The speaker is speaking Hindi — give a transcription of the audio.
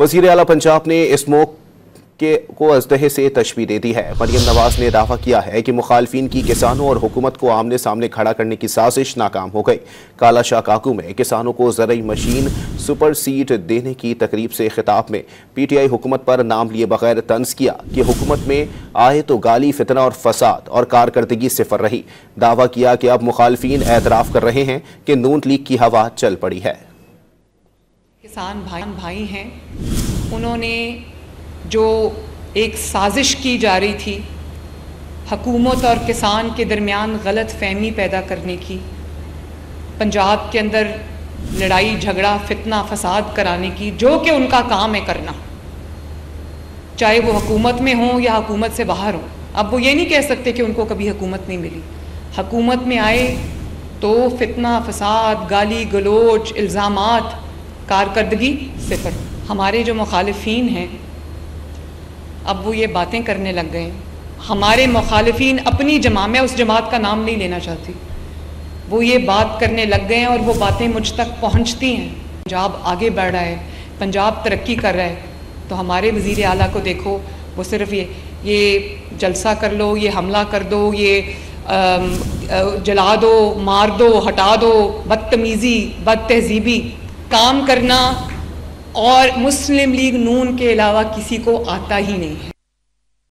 वज़ीर आला पंजाब ने स्मोक को अजदहे से तशबीह दे दी है। मरियम नवाज ने दावा किया है कि मुखालफिन की किसानों और हुकूमत को आमने सामने खड़ा करने की साजिश नाकाम हो गई। काला शाह काकू में किसानों को ज़रई मशीन सुपर सीड देने की तकरीब से खिताब में PTI हुकूमत पर नाम लिए बगैर तंज किया कि हुकूमत में आए तो गाली, फितना और फसाद और कारकर्दगी सिफर रही। दावा किया कि अब मुखालफिन एतराफ़ कर रहे हैं कि नून लीग की हवा चल पड़ी है। किसान भाई हैं, उन्होंने जो एक साजिश की जा रही थी हुकूमत और किसान के दरमियान गलत फहमी पैदा करने की, पंजाब के अंदर लड़ाई झगड़ा फितना फसाद कराने की, जो कि उनका काम है करना, चाहे वो हुकूमत में हो या हुकूमत से बाहर हो। अब वो ये नहीं कह सकते कि उनको कभी हुकूमत नहीं मिली। हुकूमत में आए तो फितना फसाद, गाली गलोच, इल्ज़ामात, कारकर्दगी सिफर। हमारे जो मुखालिफिन हैं अब वो ये बातें करने लग गए हैं। हमारे मुखालिफिन अपनी मैं उस जमात का नाम नहीं लेना चाहती, वो ये बात करने लग गए हैं और वो बातें मुझ तक पहुंचती हैं। पंजाब आगे बढ़ रहा है, पंजाब तरक्की कर रहा है, तो हमारे वज़ीर आला को देखो, वो सिर्फ ये जलसा कर लो, ये हमला कर दो, ये जला दो, मार दो, हटा दो, बदतमीज़ी बद तहजीबी काम करना और मुस्लिम लीग नून के अलावा किसी को आता ही नहीं है।